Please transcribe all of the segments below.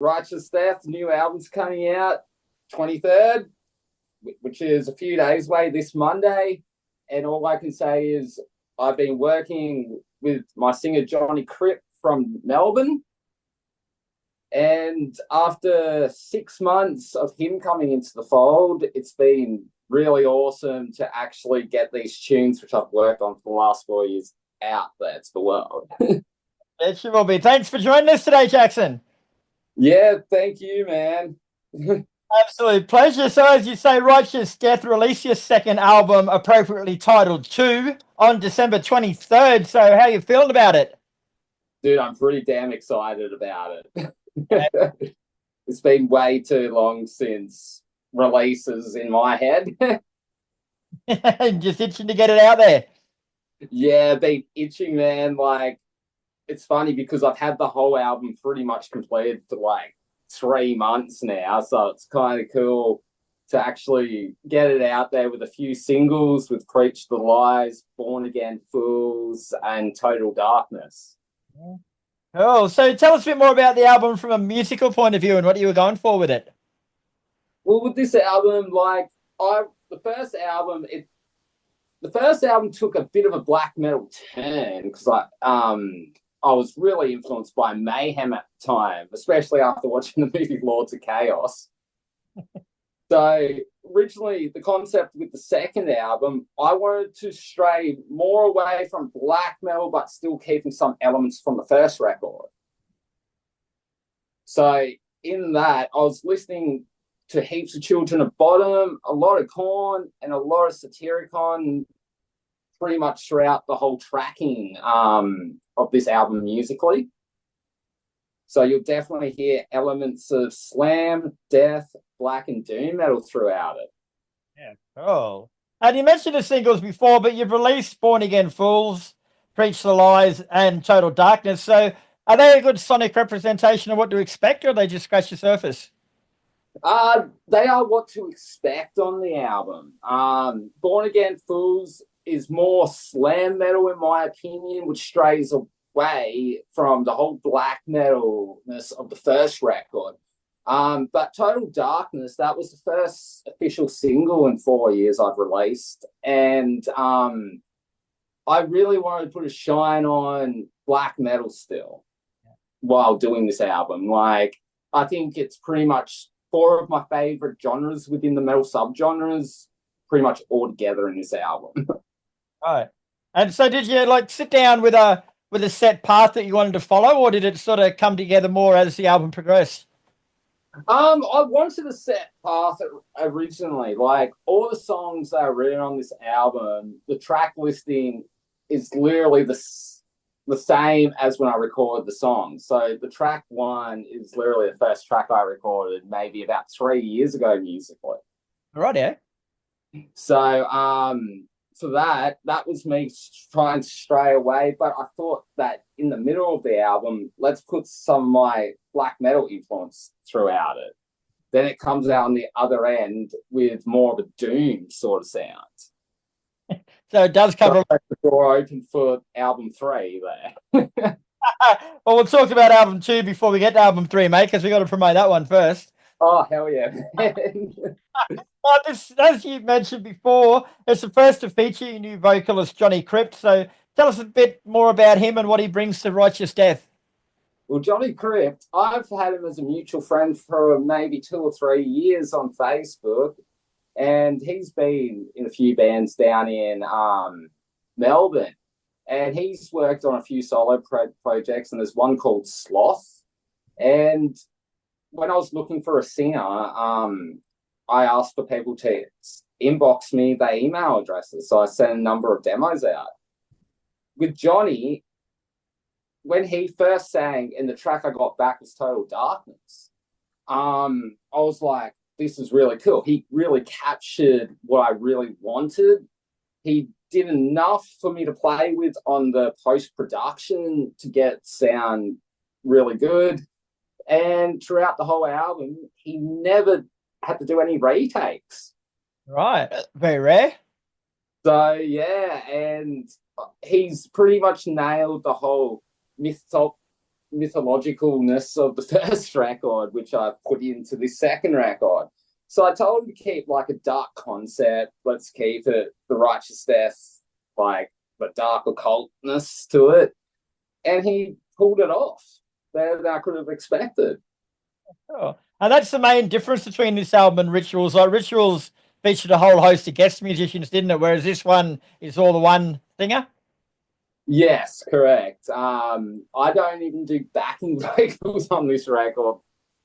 Righteous Death, new album's coming out 23rd, which is a few days away this Monday. And all I can say is I've been working with my singer Johnny Crypt from Melbourne. And after 6 months of him coming into the fold, it's been really awesome to actually get these tunes, which I've worked on for the last 4 years, out there to the world. It sure will be. Thanks for joining us today, Jackson. Yeah, thank you, man. Absolute pleasure. So, as you say, Righteous Death released your second album, appropriately titled 2, on December 23rd. So, how are you feeling about it? Dude, I'm pretty damn excited about it. It's been way too long since releases in my head. Just itching to get it out there. Yeah, been itching, man. Like, it's funny because I've had the whole album pretty much completed for like 3 months now. So it's kind of cool to actually get it out there with a few singles with Preach the Lies, Born Again Fools, and Total Darkness. Oh, so tell us a bit more about the album from a musical point of view and what you were going for with it. Well, with this album, like the first album took a bit of a black metal turn because I was really influenced by Mayhem at the time, especially after watching the movie Lords of Chaos. So originally, the concept with the second album, I wanted to stray more away from black metal, but still keeping some elements from the first record. So in that, I was listening to heaps of Children of Bottom, a lot of Korn, and a lot of Satyricon, pretty much throughout the whole tracking of this album musically. So you'll definitely hear elements of slam, death, black, and doom metal throughout it. Yeah, cool. And you mentioned the singles before, but you've released Born Again Fools, Preach the Lies, and Total Darkness. So are they a good sonic representation of what to expect, or they just scratch the surface? They are what to expect on the album. Born Again Fools is more slam metal, in my opinion, which strays away from the whole black metalness of the first record. But Total Darkness, that was the first official single in 4 years I've released. And I really wanted to put a shine on black metal still while doing this album. Like, I think it's pretty much four of my favorite genres within the metal subgenres pretty much all together in this album. Right. And so did you like sit down with a set path that you wanted to follow, or did it sort of come together more as the album progressed? I wanted a set path originally. Like, all the songs that are written on this album, the track listing is literally the same as when I recorded the song. So the track one is literally the first track I recorded maybe about 3 years ago musically. Right, yeah. So for that was me trying to stray away. But I thought that in the middle of the album, let's put some of my black metal influence throughout it. Then it comes out on the other end with more of a doom sort of sound. So it does cover the door open for album 3 there. Well, we'll talk about album 2 before we get to album 3, mate, because we got to promote that one first. Oh, hell yeah. As you mentioned before, it's the first to feature your new vocalist, Johnny Crypt. So tell us a bit more about him and what he brings to Righteous Death. Well, Johnny Crypt, I've had him as a mutual friend for maybe 2 or 3 years on Facebook, and he's been in a few bands down in Melbourne, and he's worked on a few solo projects, and there's one called Sloth. And when I was looking for a singer, I asked for people to inbox me their email addresses. So I sent a number of demos out. With Johnny, when he first sang and the track I got back was Total Darkness, I was like, this is really cool. He really captured what I really wanted. He did enough for me to play with on the post-production to get sound really good. And throughout the whole album, he never had to do any retakes. Right. Very rare. So, yeah, and he's pretty much nailed the whole mythologicalness of the first record, which I put into this second record. So I told him to keep like a dark concept. Let's keep it the righteous death, like the dark occultness to it. And he pulled it off better than I could have expected. Oh. And that's the main difference between this album and Rituals. Like Rituals featured a whole host of guest musicians, didn't it? Whereas this one is all the one singer. Yes, correct. I don't even do backing vocals on this record.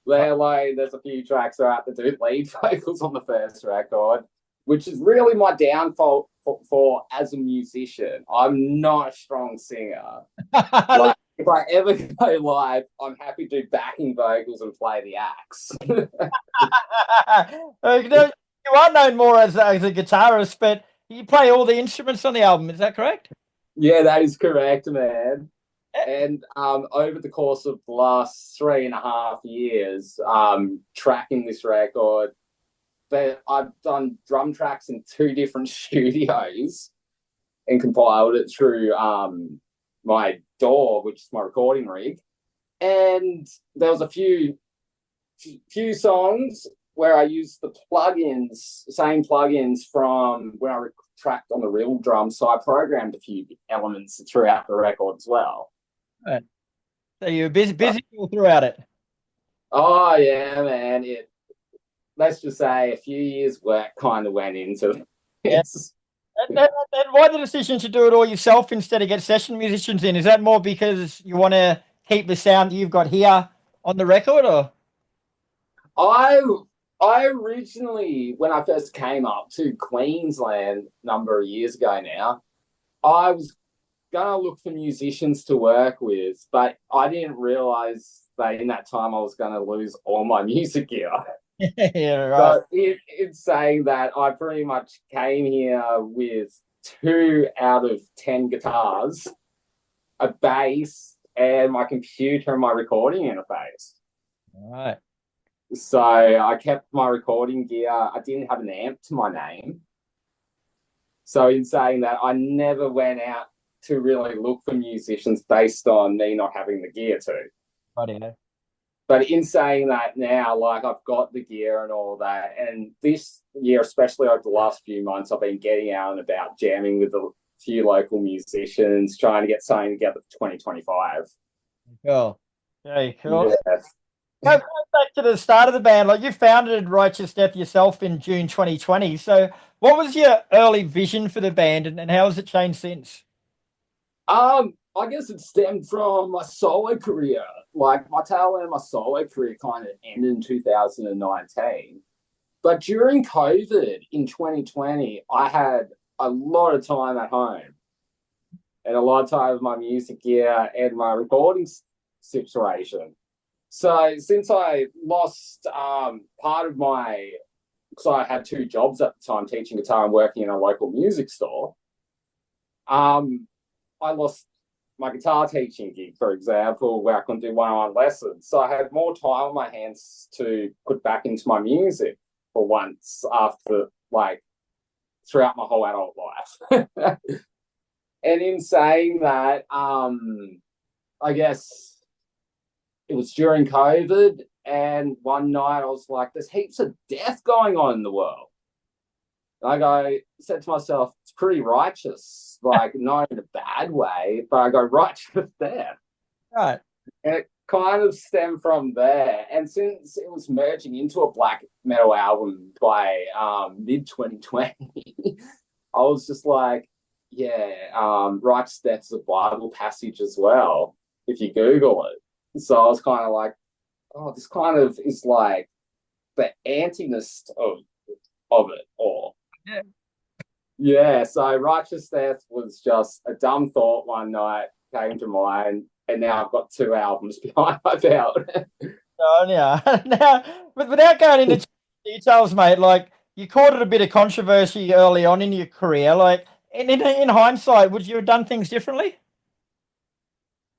There's a few tracks I have to do lead vocals on the first record, which is really my downfall for as a musician. I'm not a strong singer. Like, if I ever go live, I'm happy to do backing vocals and play the axe. You are known more as a guitarist, but you play all the instruments on the album. Is that correct? Yeah, that is correct, man. And over the course of the last 3.5 years, tracking this record, I've done drum tracks in 2 different studios and compiled it through my DAW, which is my recording rig. And there was a few songs where I used the same plugins from when I tracked on the real drum. So I programmed a few elements throughout the record as well. Right. So you're busy all throughout it. Oh yeah, man. Let's just say a few years work kind of went into it. Yes. And why the decision to do it all yourself instead of get session musicians in? Is that more because you want to keep the sound that you've got here on the record, or? I originally, when I first came up to Queensland a number of years ago now, I was going to look for musicians to work with, but I didn't realize that in that time I was going to lose all my music gear. Yeah, right. So it's saying that I pretty much came here with 2 out of 10 guitars, a bass, and my computer and my recording interface. All right. So I kept my recording gear. I didn't have an amp to my name. So in saying that, I never went out to really look for musicians based on me not having the gear to. Right. But in saying that now, like I've got the gear and all that, and this year, especially over the last few months, I've been getting out and about jamming with a few local musicians, trying to get something together for 2025. Cool. Very cool. Yes. Going back to the start of the band, like you founded Righteous Death yourself in June 2020. So what was your early vision for the band and how has it changed since? I guess it stemmed from my solo career. Like my tail end of my solo career kind of ended in 2019. But during COVID in 2020, I had a lot of time at home and a lot of time with my music gear and my recording situation. So since I lost part of because I had 2 jobs at the time, teaching guitar and working in a local music store, I lost my guitar teaching gig, for example, where I couldn't do one-on-one lessons. So I had more time on my hands to put back into my music for once after, like, throughout my whole adult life. And in saying that, I guess it was during COVID, and one night I was like, there's heaps of death going on in the world. Like I said to myself, it's pretty righteous, like not in a bad way, but I go, righteous death. Right. And it kind of stemmed from there. And since it was merging into a black metal album by mid-2020, I was just like, yeah, righteous death is a Bible passage as well, if you Google it. So I was kind of like, oh, this kind of is like the antiness of it all. Yeah, so righteous death was just a dumb thought one night, came to mind, and now I've got 2 albums behind my belt. Oh, yeah. Now, but without going into details, mate, like you caught it a bit of controversy early on in your career. Like in hindsight, would you have done things differently?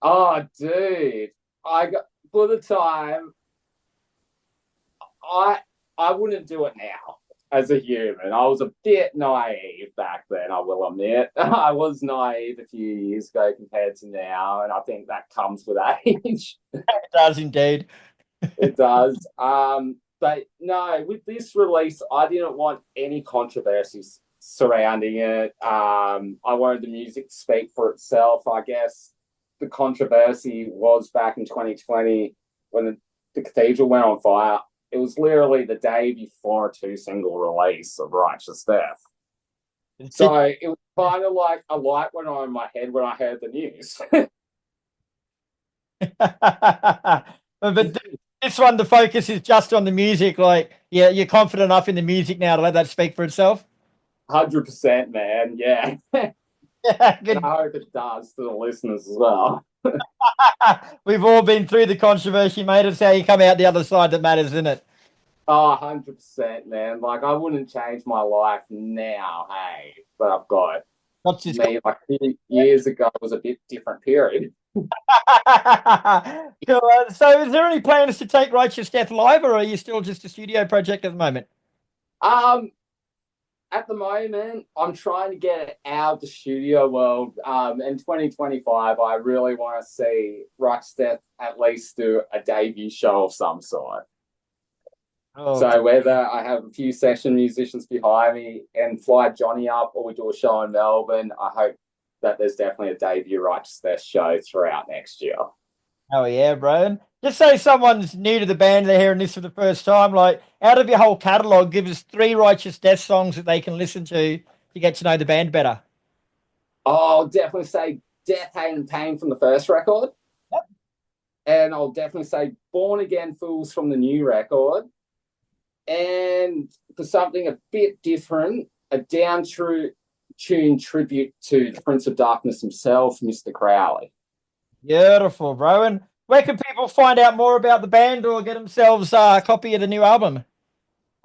Oh, dude, for the time, I wouldn't do it now. as a human. I was a bit naive back then, I will admit. I was naive a few years ago compared to now, and I think that comes with age. It does indeed. It does. But no, with this release, I didn't want any controversies surrounding it. I wanted the music to speak for itself. I guess the controversy was back in 2020 when the cathedral went on fire. It was literally the day before a two-single release of Righteous Death. So it was kind of like a light went on in my head when I heard the news. But this one, the focus is just on the music. Like, yeah, you're confident enough in the music now to let that speak for itself. 100%, man. Yeah. Yeah, good. And I hope it does to the listeners as well. We've all been through the controversy, mate. It's how you come out the other side that matters, isn't it? Oh, 100%, man. Like, I wouldn't change my life now, hey, but I've got Not just me, like, years ago was a bit different period. Cool. So, is there any plans to take Righteous Death live, or are you still just a studio project at the moment? At the moment, I'm trying to get it out of the studio world. In 2025, I really want to see Righteous Death at least do a debut show of some sort. Oh, So whether I have a few session musicians behind me and fly Johnny up, or we do a show in Melbourne, I hope that there's definitely a debut Righteous Death show throughout next year. oh yeah, bro. And just say someone's new to the band, they're hearing this for the first time. Like, out of your whole catalogue, give us 3 Righteous Death songs that they can listen to get to know the band better. I'll definitely say Death, Hate and Pain from the first record. Yep. And I'll definitely say Born Again Fools from the new record. And for something a bit different, a down-tune tribute to the Prince of Darkness himself, Mr. Crowley. Beautiful, bro. And where can people find out more about the band or get themselves a copy of the new album?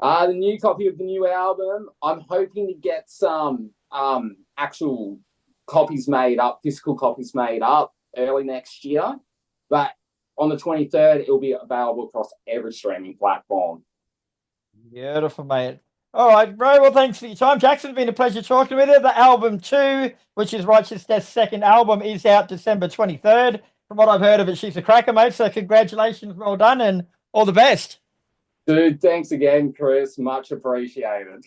The new copy of the new album, I'm hoping to get some actual copies made up, physical copies made up early next year. But on the 23rd, it'll be available across every streaming platform. Beautiful, mate. All right, bro. Well, thanks for your time, Jackson. It's been a pleasure talking with you. The album 2, which is Righteous Death's second album, is out December 23rd. From what I've heard of it, she's a cracker, mate. So congratulations, well done, and all the best. Dude, thanks again, Chris. Much appreciated.